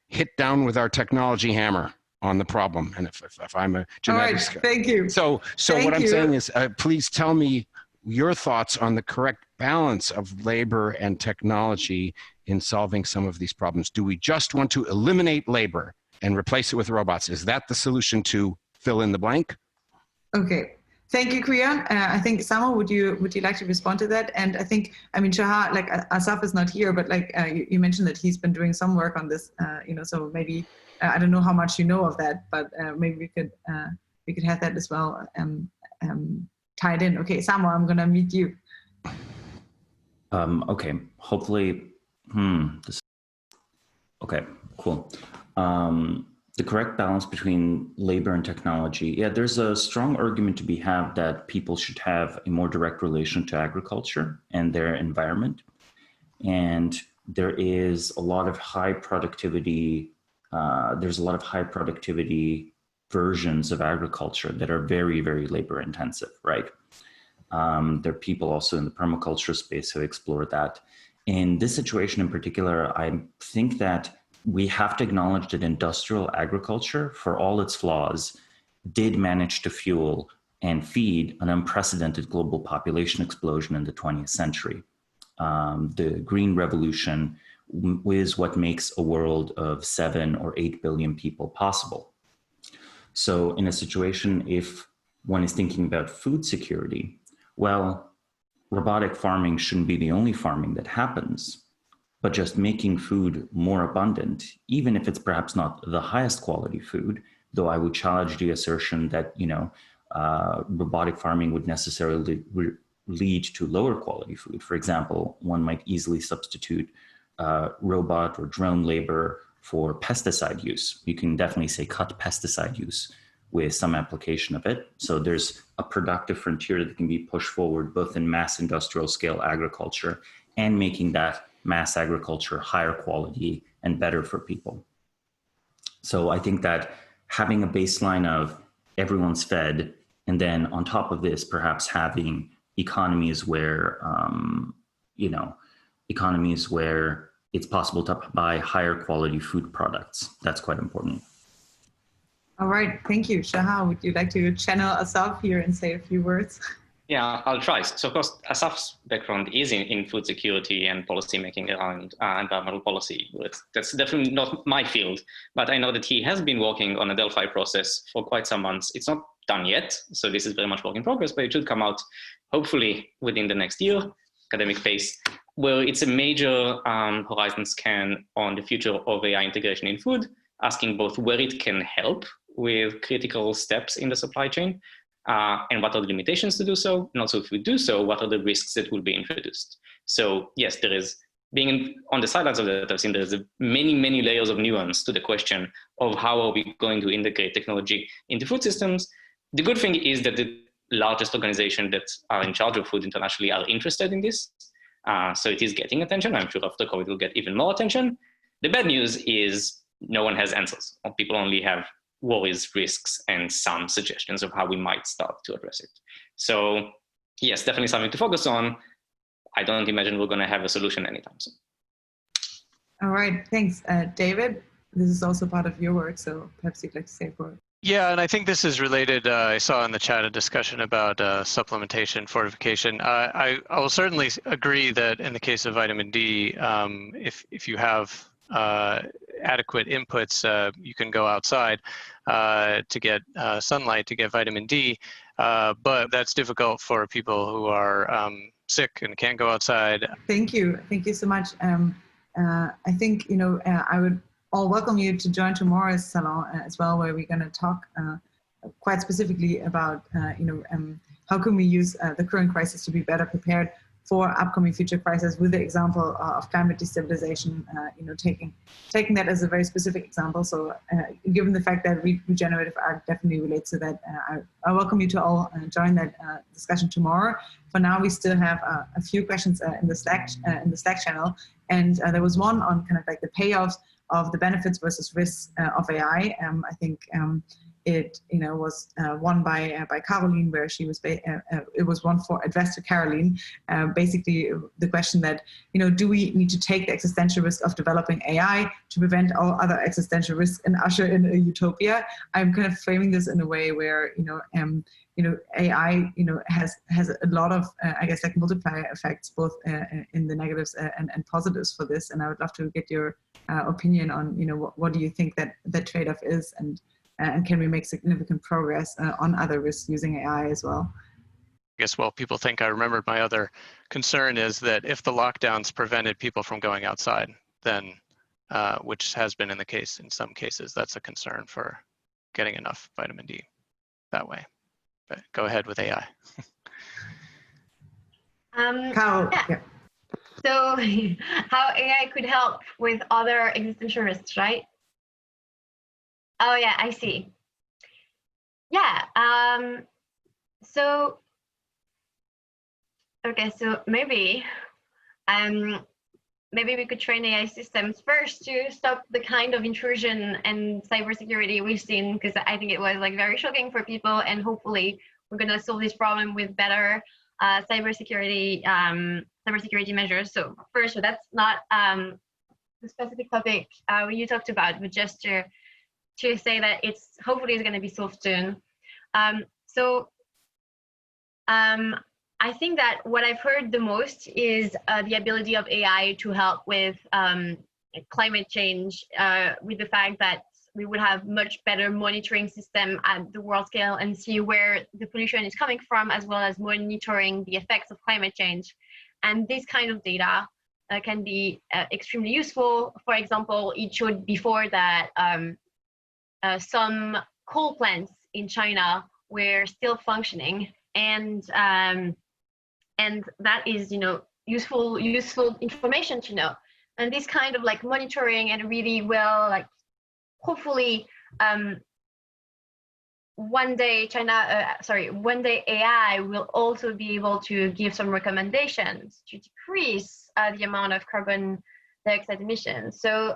hit down with our technology hammer on the problem. And if I'm a genetics guy. Thank you. So what I'm saying is, please tell me your thoughts on the correct balance of labor and technology in solving some of these problems. Do we just want to eliminate labor and replace it with robots? Is that the solution to fill in the blank? Okay, thank you, Creon. I think Samo, would you like to respond to that? And I think, Shahar, like Asaf is not here, but like you mentioned that he's been doing some work on this, so maybe I don't know how much you know of that, but maybe we could have that as well tied in. Okay, Samo, I'm gonna meet you. Okay, hopefully. Okay, cool. The correct balance between labor and technology. Yeah, there's a strong argument to be had that people should have a more direct relation to agriculture and their environment. And there is a lot of high productivity, versions of agriculture that are very, very labor intensive, right? There are people also in the permaculture space who explore that. In this situation in particular, I think that we have to acknowledge that industrial agriculture, for all its flaws, did manage to fuel and feed an unprecedented global population explosion in the 20th century. The Green Revolution is what makes a world of 7 or 8 billion people possible. So in a situation, if one is thinking about food security, well, robotic farming shouldn't be the only farming that happens, but just making food more abundant, even if it's perhaps not the highest quality food, though I would challenge the assertion that, robotic farming would necessarily lead to lower quality food. For example, one might easily substitute robot or drone labor for pesticide use. You can definitely say cut pesticide use with some application of it. So there's a productive frontier that can be pushed forward both in mass industrial scale agriculture and making that mass agriculture higher quality and better for people. So I think that having a baseline of everyone's fed, and then on top of this, perhaps having economies where, it's possible to buy higher quality food products. That's quite important. All right, thank you. Shahar, would you like to channel Asaf here and say a few words? Yeah, I'll try. So of course, Asaf's background is in food security and policy making around environmental policy. That's definitely not my field, but I know that he has been working on a Delphi process for quite some months. It's not done yet, so this is very much work in progress, but it should come out hopefully within the next year, academic pace, where it's a major horizon scan on the future of AI integration in food, asking both where it can help with critical steps in the supply chain, and what are the limitations to do so, and also if we do so, what are the risks that will be introduced. So yes, there is, being on the sidelines of that, I've seen there's many, many layers of nuance to the question of how are we going to integrate technology into food systems. The good thing is that the largest organizations that are in charge of food internationally are interested in this. So it is getting attention. I'm sure after COVID will get even more attention. The bad news is no one has answers, or people only have worries, risks, and some suggestions of how we might start to address it. So yes, definitely something to focus on. I don't imagine we're going to have a solution anytime soon. All right, thanks. David, this is also part of your work, so perhaps you'd like to say a word. Yeah, and I think this is related. I saw in the chat a discussion about supplementation, fortification. I will certainly agree that in the case of vitamin D, if you have adequate inputs, you can go outside to get sunlight, to get vitamin D, but that's difficult for people who are sick and can't go outside. Thank you so much. I think I would all welcome you to join tomorrow's salon as well, where we're going to talk quite specifically about how can we use the current crisis to be better prepared for upcoming future crises, with the example of climate destabilization, taking that as a very specific example. So given the fact that regenerative art definitely relates to that, I welcome you to all join that discussion tomorrow. For now, we still have a few questions in the Slack channel, and there was one on kind of like the payoffs of the benefits versus risks of AI. I think it was won by Caroline, where she was it was one addressed to Caroline. Basically, the question that do we need to take the existential risk of developing AI to prevent all other existential risks and usher in a utopia? I'm kind of framing this in a way where AI has a lot of I guess like multiplier effects, both in the negatives and positives for this. And I would love to get your opinion on what do you think that trade-off is, and can we make significant progress on other risks using AI as well? I guess, well, people think I remembered my other concern is that if the lockdowns prevented people from going outside, then, which has been in the case in some cases, that's a concern for getting enough vitamin D that way. But go ahead with AI. Carol, yeah. So how AI could help with other existential risks, right? Oh yeah, I see. Yeah. So maybe we could train AI systems first to stop the kind of intrusion and cybersecurity we've seen, because I think it was like very shocking for people, and hopefully we're gonna solve this problem with better cybersecurity measures. So first, so that's not the specific topic you talked about, but just to say that it's hopefully is going to be solved soon. I think that what I've heard the most is the ability of AI to help with climate change, with the fact that we would have much better monitoring system at the world scale and see where the pollution is coming from, as well as monitoring the effects of climate change. And this kind of data can be extremely useful. For example, it showed before that some coal plants in China were still functioning, and that is useful information to know. And this kind of like monitoring and really well, like hopefully one day AI will also be able to give some recommendations to decrease the amount of carbon dioxide emissions. So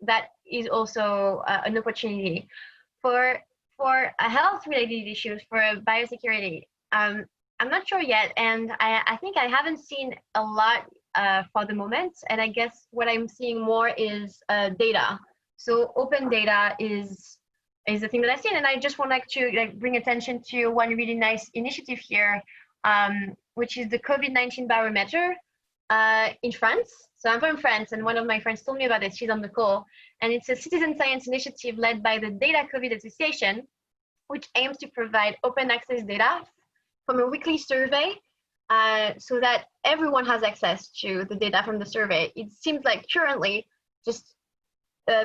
that is also an opportunity for health-related issues, for biosecurity. I'm not sure yet, and I think I haven't seen a lot for the moment. And I guess what I'm seeing more is data. So open data is the thing that I've seen, and I just want to bring attention to one really nice initiative here, which is the COVID-19 barometer in France. So I'm from France, and one of my friends told me about it. She's on the call, and it's a citizen science initiative led by the Data COVID Association, which aims to provide open access data from a weekly survey, so that everyone has access to the data from the survey. It seems like currently just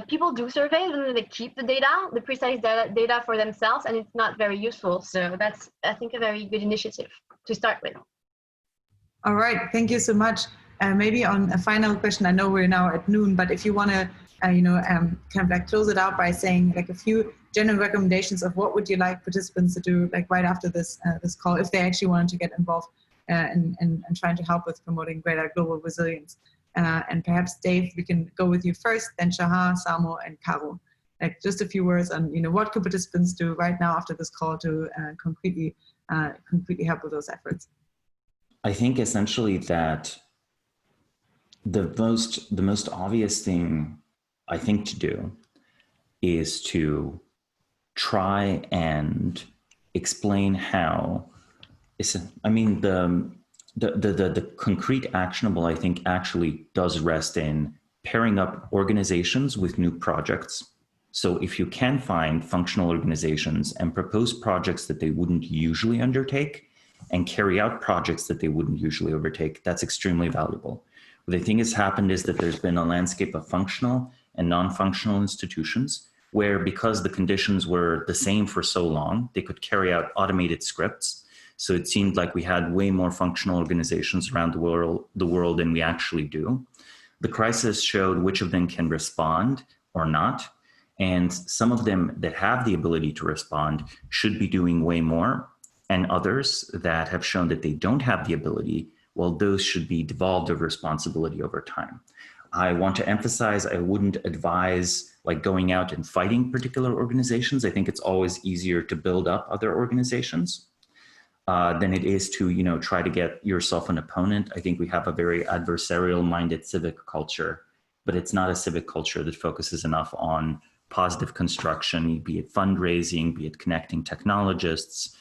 people do surveys and then they keep the data, the precise data for themselves, and it's not very useful. So that's, I think, a very good initiative to start with. All right, thank you so much. Maybe on a final question, I know we're now at noon, but if you want to, kind of like close it out by saying like a few general recommendations of what would you like participants to do, like right after this this call, if they actually wanted to get involved and trying to help with promoting greater global resilience. And perhaps Dave, we can go with you first, then Shahar, Samo, and Caro. Like just a few words on, what could participants do right now after this call to concretely help with those efforts. I think essentially that the most obvious thing I think to do is to try and explain how. The concrete actionable, I think, actually does rest in pairing up organizations with new projects. So if you can find functional organizations and propose projects that they wouldn't usually undertake and carry out projects that they wouldn't usually undertake, that's extremely valuable. What I think has happened is that there's been a landscape of functional and non-functional institutions where, because the conditions were the same for so long, they could carry out automated scripts. So it seemed like we had way more functional organizations around the world than we actually do. The crisis showed which of them can respond or not. And some of them that have the ability to respond should be doing way more. And others that have shown that they don't have the ability, well, those should be devolved of responsibility over time. I want to emphasize, I wouldn't advise like going out and fighting particular organizations. I think it's always easier to build up other organizations than it is to, you know, try to get yourself an opponent. I think we have a very adversarial minded civic culture, but it's not a civic culture that focuses enough on positive construction, be it fundraising, be it connecting technologists,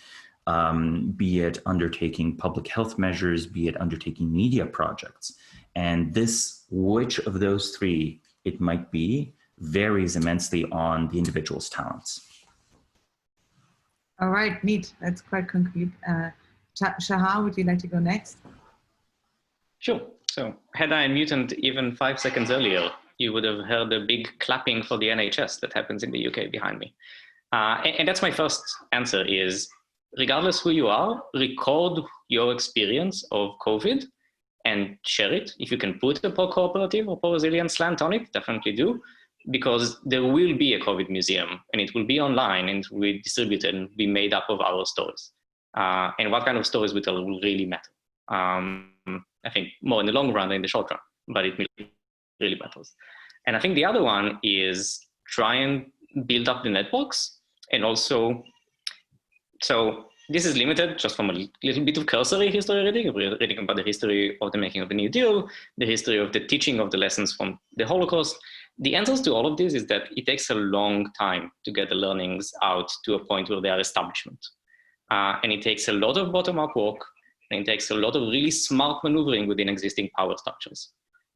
be it undertaking public health measures, be it undertaking media projects. And this, which of those three it might be, varies immensely on the individual's talents. All right, neat. That's quite concrete. Shahar, would you like to go next? Sure. So had I muted even 5 seconds earlier, you would have heard a big clapping for the NHS that happens in the UK behind me. And that's my first answer is, regardless who you are, record your experience of COVID and share it. If you can put a pro-cooperative or pro-resilience slant on it, definitely do, because there will be a COVID museum and it will be online and it will be distributed and be made up of our stories. And what kind of stories we tell will really matter. I think more in the long run than in the short run, but it really matters. And I think the other one is try and build up the networks. And also, so this is limited just from a little bit of cursory history reading. We're reading about the history of the making of the New Deal, the history of the teaching of the lessons from the Holocaust. The answers to all of this is that it takes a long time to get the learnings out to a point where they are establishment. And it takes a lot of bottom-up work, and it takes a lot of really smart maneuvering within existing power structures.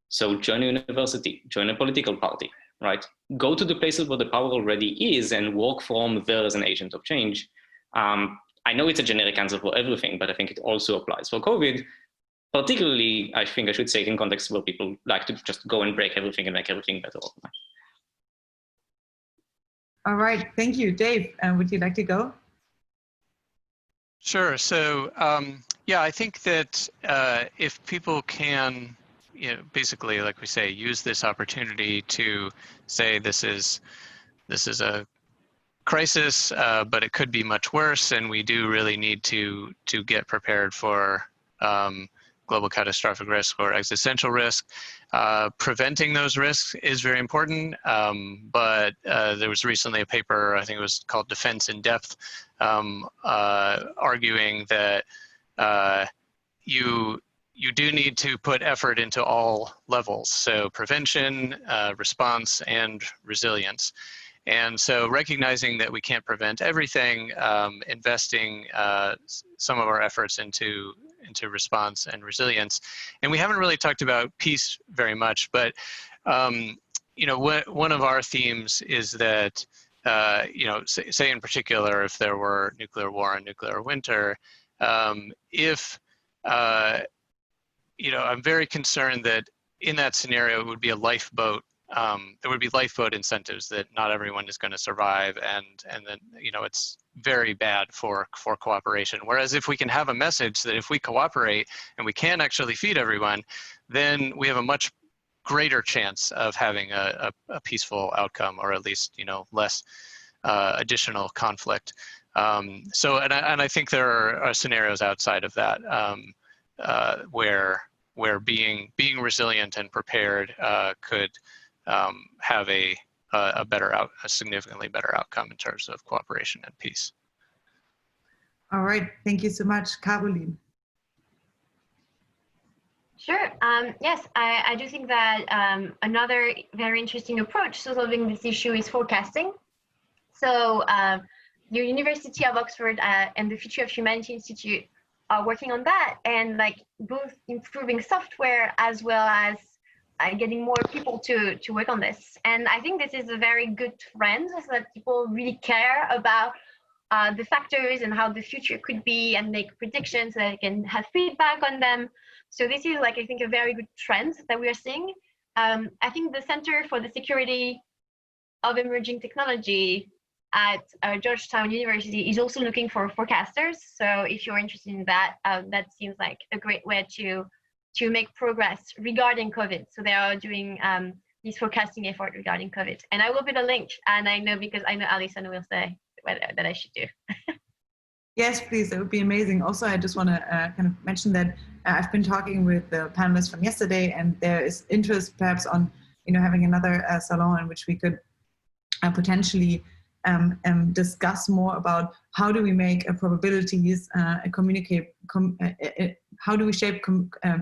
So join a university, join a political party, right? Go to the places where the power already is and work from there as an agent of change. I know it's a generic answer for everything, but I think it also applies for COVID. Particularly, I think I should say it in contexts where people like to just go and break everything and make everything better overnight. All right, thank you. Dave, would you like to go? Sure. So yeah, I think that if people can, you know, basically, like we say, use this opportunity to say this is a crisis, but it could be much worse, and we do really need to get prepared for global catastrophic risk or existential risk. Preventing those risks is very important, but there was recently a paper, I think it was called Defense in Depth, arguing that you do need to put effort into all levels, so prevention, response, and resilience. And so recognizing that we can't prevent everything, investing some of our efforts into response and resilience. And we haven't really talked about peace very much, but you know, one of our themes is that, you know, say in particular, if there were nuclear war and nuclear winter, you know, I'm very concerned that in that scenario, it would be a lifeboat. There would be lifeboat incentives that not everyone is going to survive, and then, you know, it's very bad for cooperation. Whereas if we can have a message that if we cooperate and we can actually feed everyone, then we have a much greater chance of having a peaceful outcome, or at least, you know, less additional conflict. So, and I think there are scenarios outside of that where being resilient and prepared could have a significantly better outcome in terms of cooperation and peace. All right, thank you so much. Caroline. Sure. Yes, I do think that another very interesting approach to solving this issue is forecasting. So the University of Oxford and the Future of Humanity Institute are working on that, and like both improving software as well as getting more people to work on this. And I think this is a very good trend, so that people really care about the factors and how the future could be, and make predictions so that they can have feedback on them. So this is like, I think, a very good trend that we are seeing. I think the Center for the Security of Emerging Technology at Georgetown University is also looking for forecasters. So if you're interested in that, that seems like a great way to make progress regarding COVID. So they are doing this forecasting effort regarding COVID. And I will put a link, and I know, because I know Allison will say that I should do. Yes, please, that would be amazing. Also, I just want to kind of mention that I've been talking with the panelists from yesterday, and there is interest perhaps on, having another salon in which we could potentially discuss more about how do we make probabilities communicate, how do we shape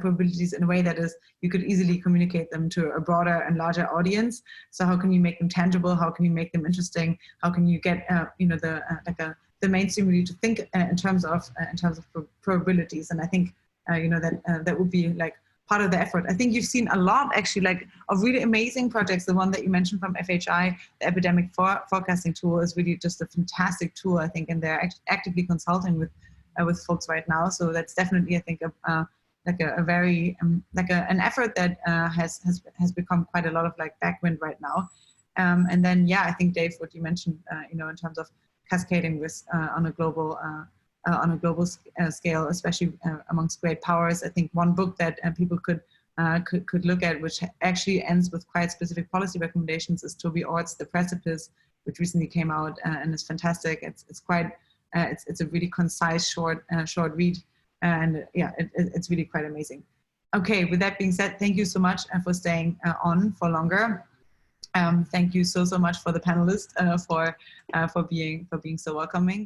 probabilities in a way that is, you could easily communicate them to a broader and larger audience. So how can you make them tangible? How can you make them interesting? How can you get, the mainstream really to think in terms of probabilities? And I think, that would be like part of the effort. I think you've seen a lot actually, like, of really amazing projects. The one that you mentioned from FHI, the epidemic forecasting tool, is really just a fantastic tool, I think, and they're actively consulting with folks right now. So that's definitely, I think, a very an effort that has become quite a lot of like backwind right now. And then, yeah, I think, Dave, what you mentioned, in terms of cascading risk on a global scale, especially amongst great powers. I think one book that people could look at, which actually ends with quite specific policy recommendations, is Toby Ort's The Precipice, which recently came out and is fantastic. It's quite it's a really concise, short read, and yeah, it's really quite amazing. Okay, with that being said, thank you so much for staying on for longer. Thank you so much for the panelists for being so welcoming.